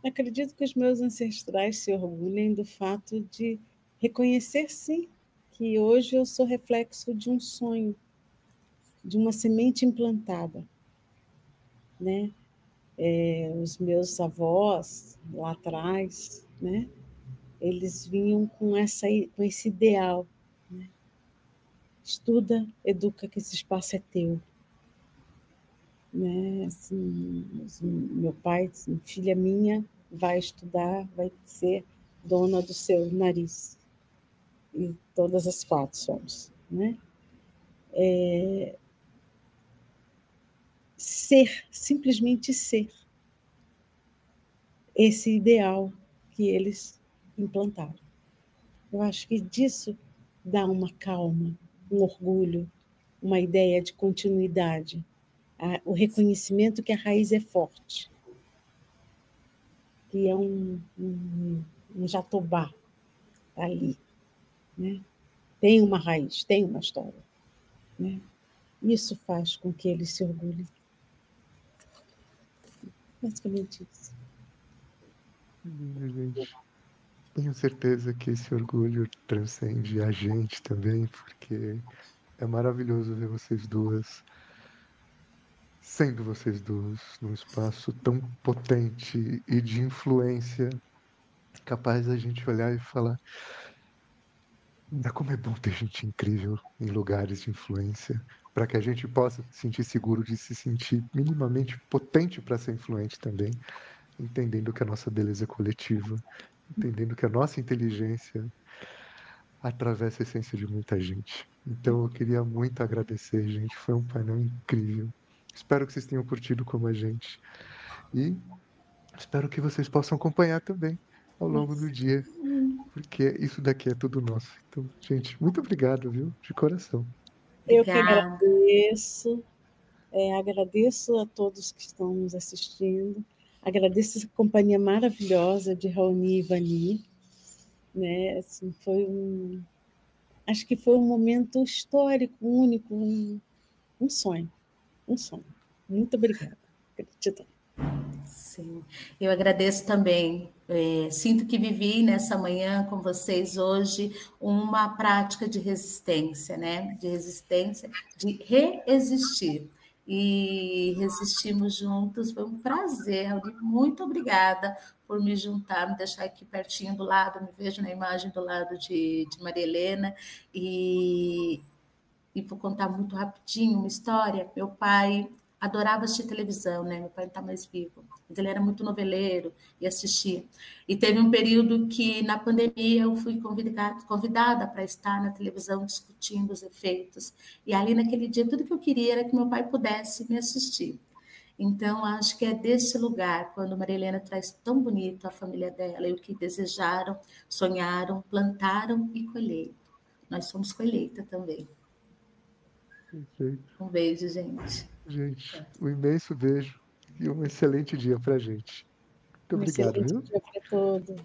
Acredito que os meus ancestrais se orgulhem do fato de reconhecer, sim, que hoje eu sou reflexo de um sonho, de uma semente implantada, né? Os meus avós, lá atrás, né? Eles vinham com esse ideal, né? Estuda, educa, que esse espaço é teu. Né? Assim, meu pai, assim, filha minha, vai estudar, vai ser dona do seu nariz. E todas as quatro somos. Né? Ser, simplesmente ser. Esse ideal que eles implantaram. Eu acho que disso dá uma calma, um orgulho, uma ideia de continuidade, o reconhecimento que a raiz é forte, que é um jatobá ali, né? Tem uma raiz, tem uma história, né? Isso faz com que eles se orgulhem. Basicamente isso. Gente. Tenho certeza que esse orgulho transcende a gente também, porque é maravilhoso ver vocês duas, sendo vocês duas, num espaço tão potente e de influência, capaz da gente olhar e falar: como é bom ter gente incrível em lugares de influência, para que a gente possa se sentir seguro de se sentir minimamente potente para ser influente também, entendendo que a nossa beleza é coletiva, entendendo que a nossa inteligência atravessa a essência de muita gente. Então eu queria muito agradecer, gente. Foi um painel incrível. Espero que vocês tenham curtido como a gente. E espero que vocês possam acompanhar também ao longo do dia, porque isso daqui é tudo nosso. Então, gente, muito obrigado, viu? De coração. Eu que Obrigada. agradeço a todos que estão nos assistindo, agradeço essa companhia maravilhosa de Raoni e Vani, né? Assim, acho que foi um momento histórico, único, um sonho, um sonho. Muito obrigada. Gratidão. Sim, eu agradeço também. Sinto que vivi nessa manhã com vocês hoje uma prática de resistência, né? De resistência, de reexistir. E resistimos juntos, foi um prazer, Raul. Muito obrigada por me juntar, me deixar aqui pertinho do lado, me vejo na imagem do lado de Maria Helena, e vou contar muito rapidinho uma história. Meu pai adorava assistir televisão, né? Meu pai não está mais vivo, mas ele era muito noveleiro e assistia. E teve um período que, na pandemia, eu fui convidada para estar na televisão discutindo os efeitos. E ali, naquele dia, tudo que eu queria era que meu pai pudesse me assistir. Então, acho que é desse lugar, quando Maria Helena traz tão bonito a família dela e o que desejaram, sonharam, plantaram e colheram. Nós somos colheita também. Perfeito. Um beijo, gente. Gente, um imenso beijo e um excelente dia pra gente. Muito Um obrigado, excelente viu? dia para todos.